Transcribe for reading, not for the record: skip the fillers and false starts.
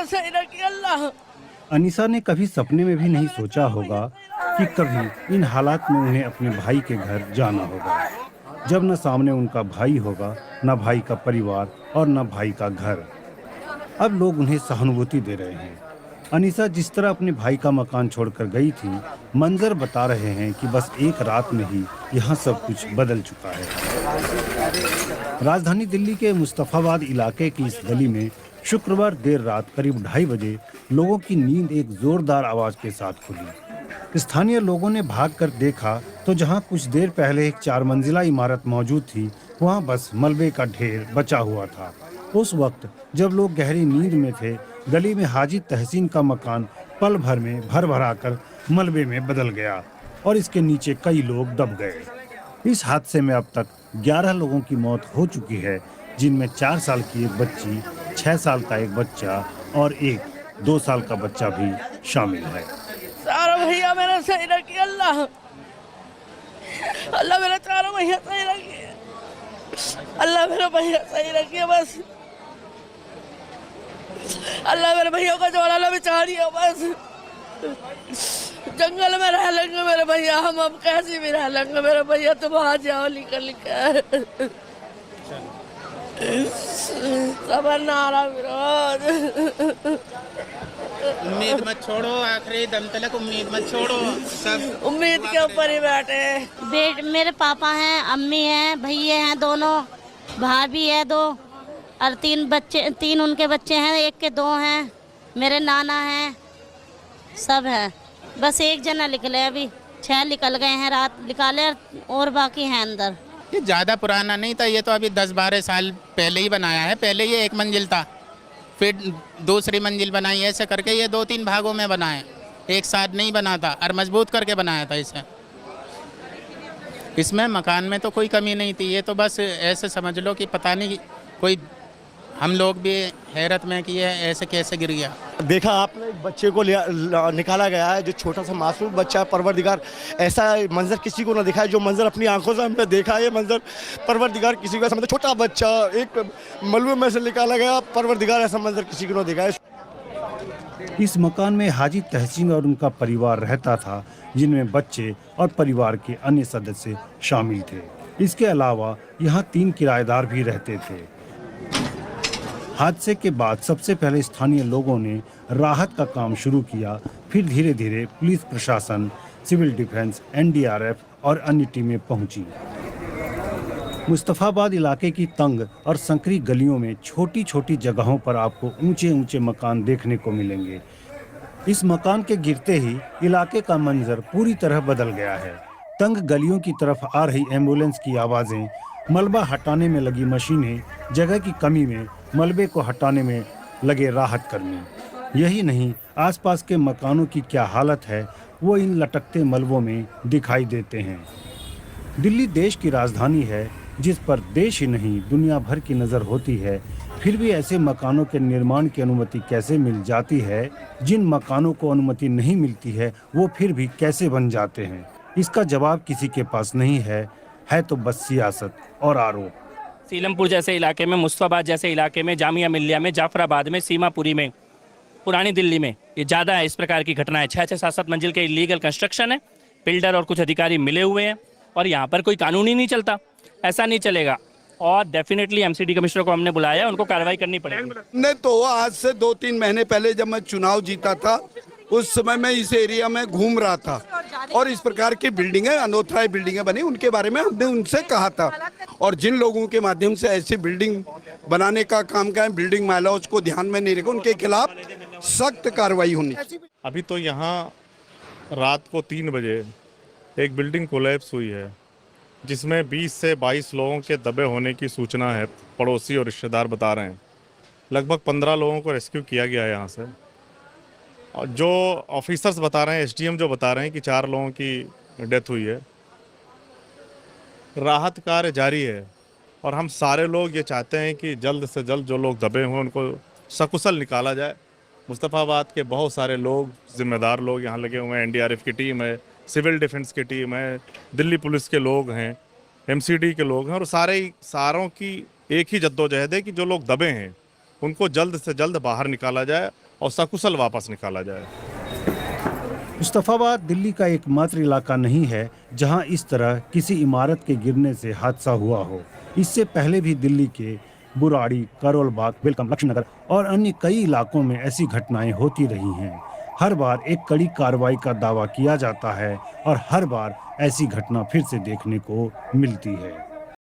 सही रखिए अल्लाह। अनीसा ने कभी सपने में भी नहीं सोचा होगा कि कभी इन हालात में उन्हें अपने भाई के घर जाना होगा, जब न सामने उनका भाई होगा, न भाई का परिवार और न भाई का घर। अब लोग उन्हें सहानुभूति दे रहे हैं। अनीसा जिस तरह अपने भाई का मकान छोड़कर गई थी, मंजर बता रहे हैं कि बस एक रात में ही यहाँ सब कुछ बदल चुका है। राजधानी दिल्ली के मुस्तफाबाद इलाके की इस गली में शुक्रवार देर रात करीब 2:30 बजे लोगों की नींद एक जोरदार आवाज के साथ खुली। स्थानीय लोगों ने भागकर देखा तो जहां कुछ देर पहले एक 4 मंजिला इमारत मौजूद थी, वहां बस मलबे का ढेर बचा हुआ था। उस वक्त जब लोग गहरी नींद में थे, गली में हाजी तहसीन का मकान पल भर में भर भराकर मलबे में बदल गया और इसके नीचे कई लोग दब गए। इस हादसे में अब तक 11 लोगों की मौत हो चुकी है, जिनमें 4 साल की एक बच्ची, 6 साल का एक बच्चा और एक 2 साल का बच्चा भी शामिल है। सारा भैया मेरा सही रखिए अल्लाह। अल्लाह मेरा चारों भैया सही रखिए। अल्लाह मेरा भैया सही रखिए बस। अल्लाह मेरे भैया का जोड़ा ना बिचारिए बस। जंगल में रह लेंगे मेरे भैया, हम अब कैसे भी रह लेंगे मेरे भैया, तुम आ जाओ निकल कर। सबर नारा विरोध। उम्मीद मत छोड़ो, आखिरी दम तक उम्मीद मत छोड़ो। सब उम्मीद के ऊपर ही बैठे। मेरे पापा हैं, अम्मी हैं, भैया हैं, दोनों भाभी है 2 और 3 बच्चे, 3 उनके बच्चे हैं, एक के 2 हैं, मेरे नाना हैं, सब हैं। बस एक जना निकले, अभी 6 निकल गए हैं, रात निकाले और बाकी हैं अंदर। ये ज़्यादा पुराना नहीं था, ये तो अभी 10-12 साल पहले ही बनाया है। पहले ये 1 मंजिल था, फिर दूसरी मंजिल बनाई, ऐसे करके ये 2-3 भागों में बनाए, एक साथ नहीं बना था और मजबूत करके बनाया था इसे। इसमें मकान में तो कोई कमी नहीं थी, ये तो बस ऐसे समझ लो कि पता नहीं कोई, हम लोग भी हैरत में कि ये ऐसे कैसे गिर गया। देखा आपने, एक बच्चे को निकाला गया है, जो छोटा सा मासूम बच्चा है। परवरदिगार ऐसा मंजर किसी को ना दिखाए जो मंजर अपनी आंखों से हमने देखा है। ये मंजर परवरदिगार किसी को, समझो छोटा बच्चा एक मलबे में से निकाला गया, परवरदिगार ऐसा मंजर किसी को ना दिखाए। इस मकान में हाजी तहसीन और उनका परिवार रहता था, जिनमें बच्चे और परिवार के अन्य सदस्य शामिल थे। इसके अलावा यहाँ 3 किराएदार भी रहते थे। हादसे के बाद सबसे पहले स्थानीय लोगों ने राहत का काम शुरू किया, फिर धीरे धीरे पुलिस प्रशासन, सिविल डिफेंस, एनडीआरएफ और अन्य टीमें पहुंची। मुस्तफाबाद इलाके की तंग और संकरी गलियों में छोटी छोटी जगहों पर आपको ऊंचे ऊंचे मकान देखने को मिलेंगे। इस मकान के गिरते ही इलाके का मंजर पूरी तरह बदल गया है। तंग गलियों की तरफ आ रही एम्बुलेंस की आवाजें, मलबा हटाने में लगी मशीनें, जगह की कमी में मलबे को हटाने में लगे राहत कर्मी। यही नहीं, आसपास के मकानों की क्या हालत है वो इन लटकते मलबों में दिखाई देते हैं। दिल्ली देश की राजधानी है, जिस पर देश ही नहीं दुनिया भर की नज़र होती है। फिर भी ऐसे मकानों के निर्माण की अनुमति कैसे मिल जाती है? जिन मकानों को अनुमति नहीं मिलती है वो फिर भी कैसे बन जाते हैं? इसका जवाब किसी के पास नहीं है तो बस सियासत और आरोप। सीलमपुर जैसे इलाके में, मुस्तफाबाद जैसे इलाके में, जामिया मिल्लिया में, जाफराबाद में, सीमापुरी में, पुरानी दिल्ली में ये ज़्यादा है इस प्रकार की घटनाएं। 6-6, 7-7 मंजिल के इलीगल कंस्ट्रक्शन है, बिल्डर और कुछ अधिकारी मिले हुए हैं और यहाँ पर कोई कानून ही नहीं चलता। ऐसा नहीं चलेगा और डेफिनेटली एमसीडी कमिश्नर को हमने बुलाया है, उनको कार्रवाई करनी पड़ेगी। नहीं तो आज से 2-3 महीने पहले जब मैं चुनाव जीता था, उस समय मैं इस एरिया में घूम रहा था और इस प्रकार की बिल्डिंगें, अनऑथराइज्ड बिल्डिंगें बनी, उनके बारे में हमने उनसे कहा था। और जिन लोगों के माध्यम से ऐसी बिल्डिंग बनाने का काम किया, बिल्डिंग माइलॉज को ध्यान में नहीं रखा, उनके खिलाफ सख्त कार्रवाई होनी चाहिए। अभी तो यहाँ रात को 3 बजे एक बिल्डिंग कोलैप्स हुई है, जिसमें 20 से 22 लोगों के दबे होने की सूचना है। पड़ोसी और रिश्तेदार बता रहे हैं लगभग 15 लोगों को रेस्क्यू किया गया है यहाँ से। और जो ऑफिसर्स बता रहे हैं, एसडीएम जो बता रहे हैं कि 4 लोगों की डेथ हुई है। राहत कार्य जारी है और हम सारे लोग ये चाहते हैं कि जल्द से जल्द जो लोग दबे हुए उनको सकुशल निकाला जाए। मुस्तफाबाद के बहुत सारे लोग, जिम्मेदार लोग यहाँ लगे हुए हैं। एनडीआरएफ की टीम है, सिविल डिफेंस की टीम है, दिल्ली पुलिस के लोग हैं, एमसीडी के लोग हैं और सारों की एक ही जद्दोजहद है कि जो लोग दबे हैं उनको जल्द से जल्द बाहर निकाला जाए और सकुशल वापस निकाला जाए। मुस्तफाबाद दिल्ली का एकमात्र इलाका नहीं है जहां इस तरह किसी इमारत के गिरने से हादसा हुआ हो। इससे पहले भी दिल्ली के बुराड़ी, करोल बाग, वेलकम, लक्ष्मी नगर और अन्य कई इलाकों में ऐसी घटनाएं होती रही हैं। हर बार एक कड़ी कार्रवाई का दावा किया जाता है और हर बार ऐसी घटना फिर से देखने को मिलती है।